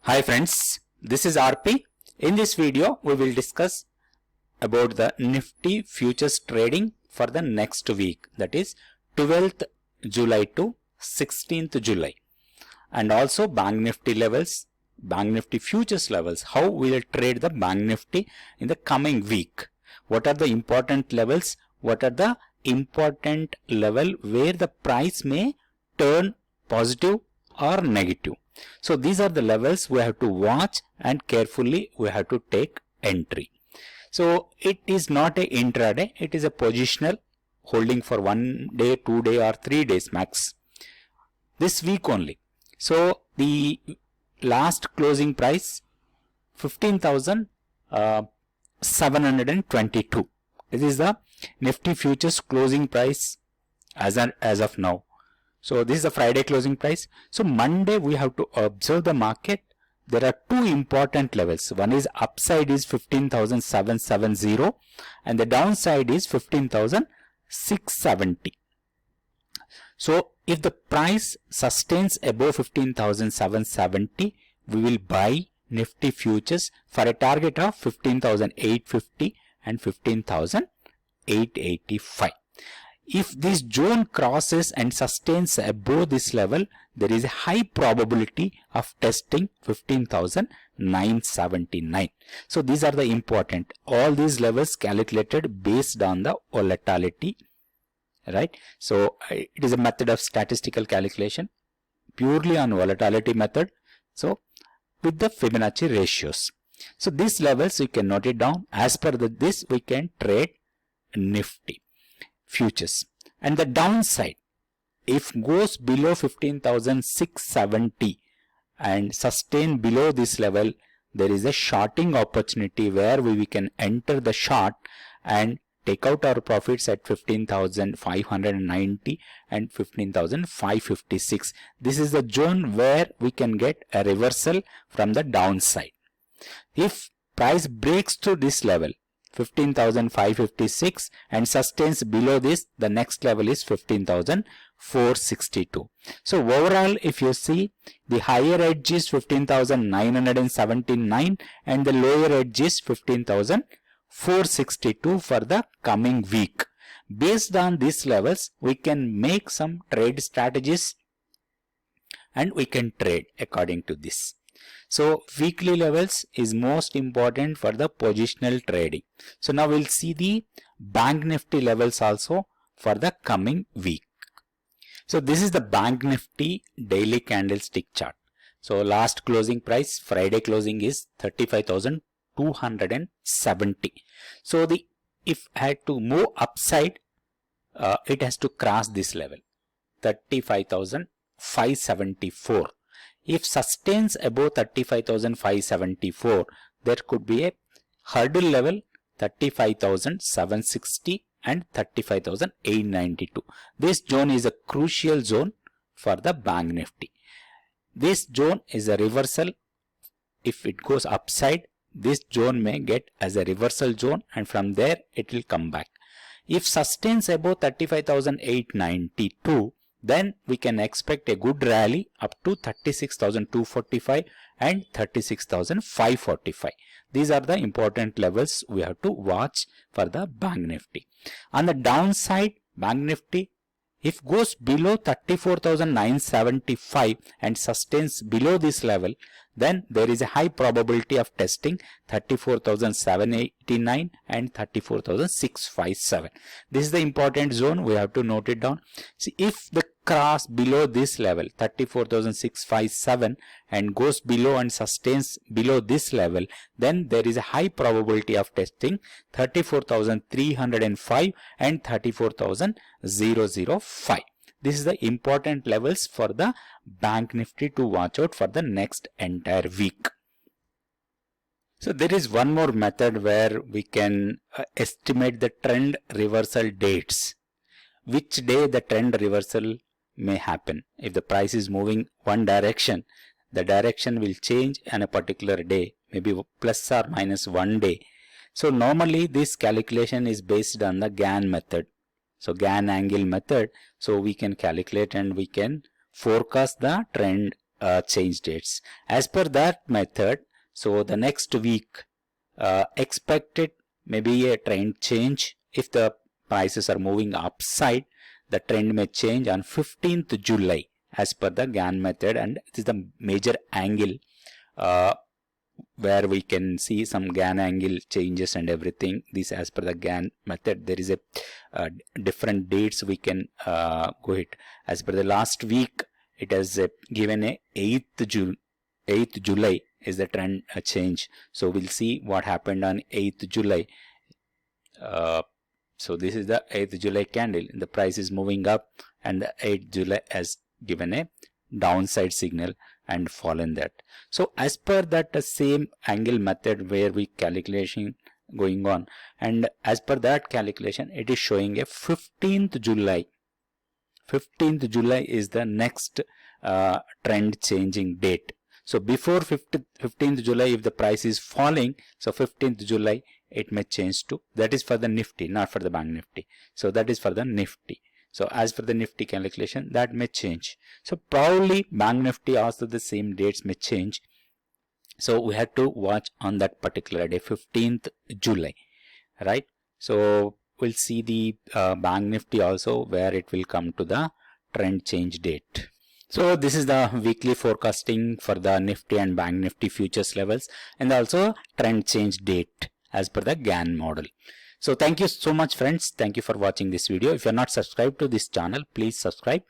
Hi friends, this is RP. In this video, we will discuss about the Nifty futures trading for the next week, that is 12th July to 16th July, and also Bank Nifty levels, Bank Nifty futures levels, how we will trade the Bank Nifty in the coming week. What are the important levels? What are the important level where the price may turn positive or negative? So these are the levels we have to watch and carefully we have to take entry. So it is not a intraday, it is a positional holding for 1 day, 2 day or 3 days max. This week only. So the last closing price 15,722. This is the Nifty futures closing price as of now. So this is the Friday closing price. So Monday we have to observe the market. There are two important levels. One is upside is 15,770 and the downside is 15,670. So if the price sustains above 15,770, we will buy Nifty futures for a target of 15,850 and 15,885. If this zone crosses and sustains above this level, there is a high probability of testing 15,979. So these are the important. All these levels calculated based on the volatility, right? So it is a method of statistical calculation, purely on volatility method. So with the Fibonacci ratios. So these levels you can note it down. As per this we can trade Nifty futures. And the downside, if goes below 15,670 and sustain below this level, there is a shorting opportunity where we can enter the short and take out our profits at 15,590 and 15,556. This is the zone where we can get a reversal from the downside. If price breaks to this level 15,556 and sustains below this, the next level is 15,462. So overall, if you see, the higher edge is 15,979 and the lower edge is 15,462 for the coming week. Based on these levels, we can make some trade strategies and we can trade according to this. So weekly levels is most important for the positional trading. So now we'll see the Bank Nifty levels also for the coming week. So this is the Bank Nifty daily candlestick chart. So last closing price, Friday closing is 35,270. So if I had to move upside, it has to cross this level, 35,574. If sustains above 35,574, there could be a hurdle level 35,760 and 35,892. This zone is a crucial zone for the Bank Nifty. This zone is a reversal. If it goes upside, this zone may get as a reversal zone and from there it will come back. If sustains above 35,892, then we can expect a good rally up to 36,245 and 36,545. These are the important levels we have to watch for the Bank Nifty. On the downside, Bank Nifty, if goes below 34,975 and sustains below this level, then there is a high probability of testing 34,789 and 34,657. This is the important zone. We have to note it down. See, if the cross below this level 34,657 and goes below and sustains below this level, then there is a high probability of testing 34,305 and 34,005. This is the important levels for the Bank Nifty to watch out for the next entire week. So there is one more method where we can estimate the trend reversal dates. Which day the trend reversal may happen. If the price is moving one direction, the direction will change on a particular day, maybe plus or minus 1 day. So normally this calculation is based on the Gann method. So Gann angle method. So we can calculate and we can forecast the trend change dates. As per that method, so the next week expected maybe a trend change. If the prices are moving upside, the trend may change on 15th July as per the Gann method, and this is the major angle where we can see some Gann angle changes and everything. This as per the Gann method. There is a different dates we can go it. As per the last week, it has given a 8th July is the trend change. So we'll see what happened on 8th July. So this is the 8th July candle. The price is moving up, and the 8th July has given a downside signal and fallen that. So as per that same angle method where we calculation going on, and as per that calculation, it is showing a 15th July. 15th July is the next trend changing date. So before 15th July, if the price is falling, so 15th July it may change to, that is for the Nifty, not for the Bank Nifty. So that is for the Nifty. So as for the Nifty calculation, that may change. So probably Bank Nifty also the same dates may change. So we have to watch on that particular day, 15th July, right? So we'll see the Bank Nifty also, where it will come to the trend change date. So this is the weekly forecasting for the Nifty and Bank Nifty futures levels, and also trend change date as per the Gann model. So thank you so much friends. Thank you for watching this video. If you are not subscribed to this channel, please subscribe